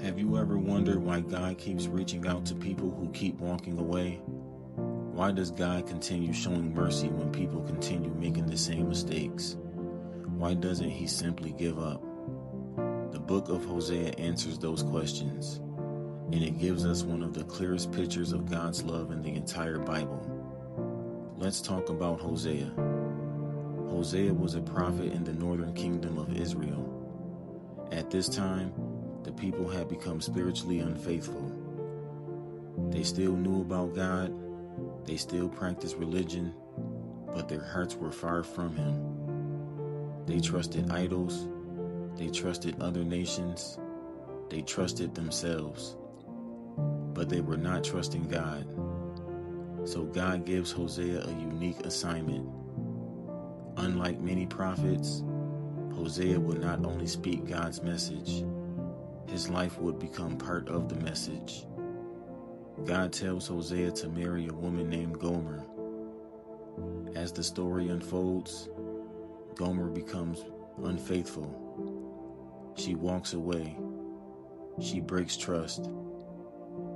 Have you ever wondered why God keeps reaching out to people who keep walking away? Why does God continue showing mercy when people continue making the same mistakes? Why doesn't He simply give up? The Book of Hosea answers those questions, and it gives us one of the clearest pictures of God's love in the entire Bible. Let's talk about Hosea. Hosea was a prophet in the northern kingdom of Israel. At this time, the people had become spiritually unfaithful. They still knew about God, they still practiced religion, but their hearts were far from Him. They trusted idols, they trusted other nations, they trusted themselves, but they were not trusting God. So God gives Hosea a unique assignment. Unlike many prophets, Hosea would not only speak God's message, his life would become part of the message. God tells Hosea to marry a woman named Gomer. As the story unfolds, Gomer becomes unfaithful. She walks away. She breaks trust.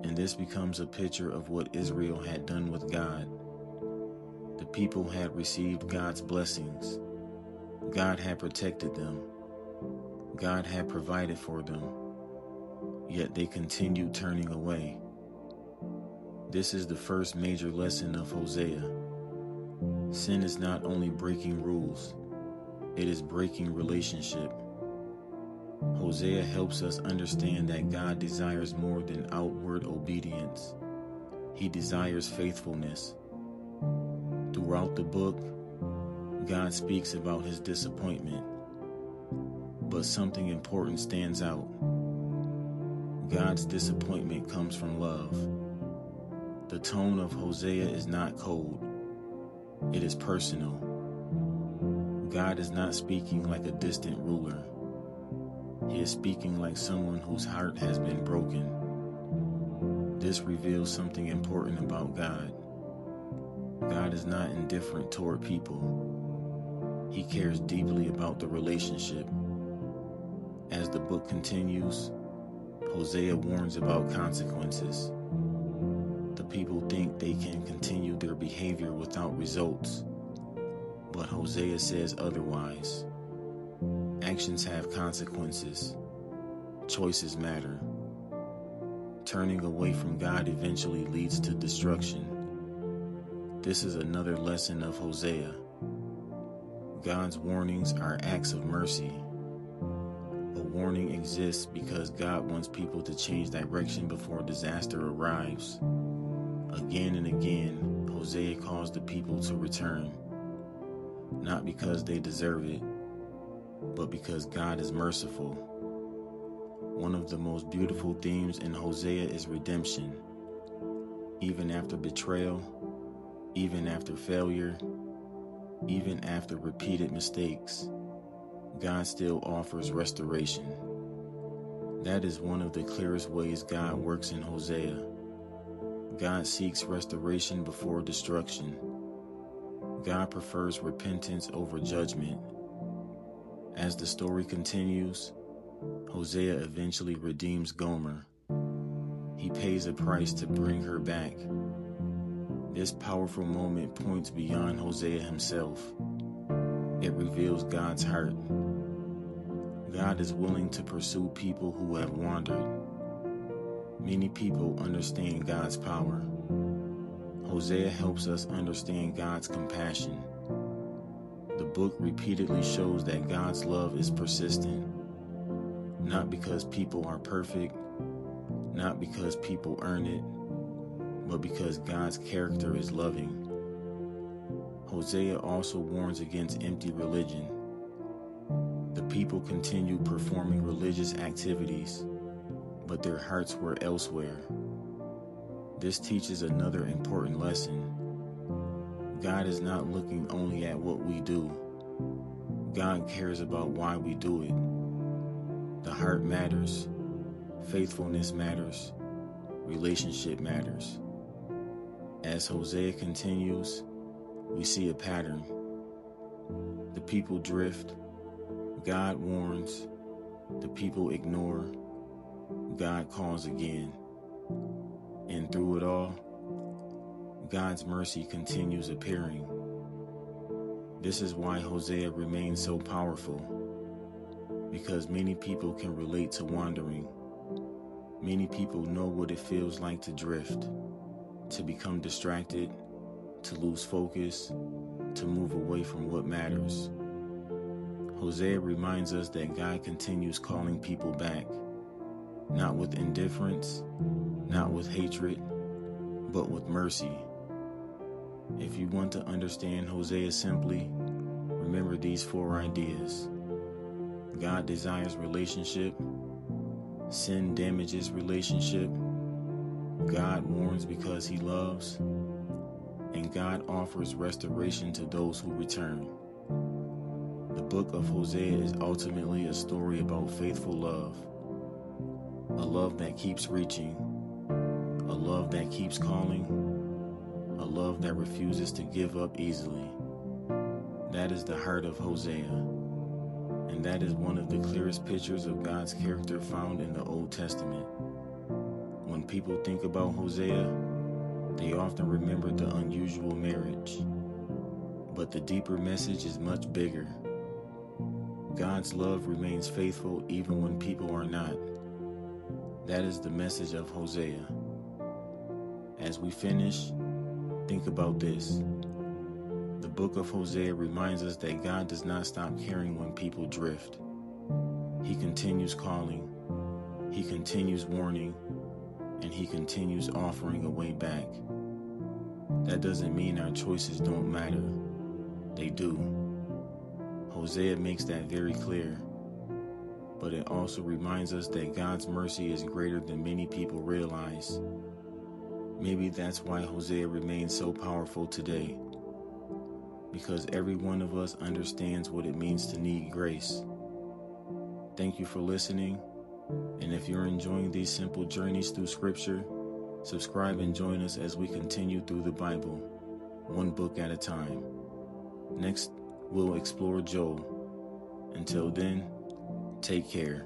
And this becomes a picture of what Israel had done with God. The people had received God's blessings. God had protected them. God had provided for them. Yet they continued turning away. This is the first major lesson of Hosea. Sin is not only breaking rules, it is breaking relationship. Hosea helps us understand that God desires more than outward obedience. He desires faithfulness. Throughout the book, God speaks about His disappointment, but something important stands out. God's disappointment comes from love. The tone of Hosea is not cold. It is personal. God is not speaking like a distant ruler. He is speaking like someone whose heart has been broken. This reveals something important about God. God is not indifferent toward people. He cares deeply about the relationship. As the book continues, Hosea warns about consequences. The people think they can continue their behavior without results, but Hosea says otherwise. Actions have consequences. Choices matter. Turning away from God eventually leads to destruction. This is another lesson of Hosea. God's warnings are acts of mercy. A warning exists because God wants people to change direction before disaster arrives. Again and again, Hosea calls the people to return, not because they deserve it, but because God is merciful. One of the most beautiful themes in Hosea is redemption. Even after betrayal, even after failure, even after repeated mistakes, God still offers restoration. That is one of the clearest ways God works in Hosea. God seeks restoration before destruction. God prefers repentance over judgment. As the story continues, Hosea eventually redeems Gomer. He pays a price to bring her back. This powerful moment points beyond Hosea himself. It reveals God's heart. God is willing to pursue people who have wandered. Many people understand God's power. Hosea helps us understand God's compassion. The book repeatedly shows that God's love is persistent, not because people are perfect, not because people earn it, but because God's character is loving. Hosea also warns against empty religion. The people continued performing religious activities, but their hearts were elsewhere. This teaches another important lesson. God is not looking only at what we do. God cares about why we do it. The heart matters. Faithfulness matters. Relationship matters. As Hosea continues, we see a pattern. The people drift. God warns. The people ignore. God calls again. And through it all, God's mercy continues appearing. This is why Hosea remains so powerful, because many people can relate to wandering. Many people know what it feels like to drift, to become distracted, to lose focus, to move away from what matters. Hosea reminds us that God continues calling people back, not with indifference, not with hatred, but with mercy. If you want to understand Hosea simply, remember these 4 ideas. God desires relationship. Sin damages relationship. God warns because he loves. And God offers restoration to those who return. The book of Hosea is ultimately a story about faithful love. A love that keeps reaching. A love that keeps calling. A love that refuses to give up easily. That is the heart of Hosea. And that is one of the clearest pictures of God's character found in the Old Testament. When people think about Hosea, they often remember the unusual marriage. But the deeper message is much bigger. God's love remains faithful even when people are not. That is the message of Hosea. As we finish, think about this. The book of Hosea reminds us that God does not stop caring when people drift. He continues calling, he continues warning, and he continues offering a way back. That doesn't mean our choices don't matter. They do. Hosea makes that very clear. But it also reminds us that God's mercy is greater than many people realize. Maybe that's why Hosea remains so powerful today. Because every one of us understands what it means to need grace. Thank you for listening. And if you're enjoying these simple journeys through Scripture, subscribe and join us as we continue through the Bible, one book at a time. Next, we'll explore Joel. Until then, take care.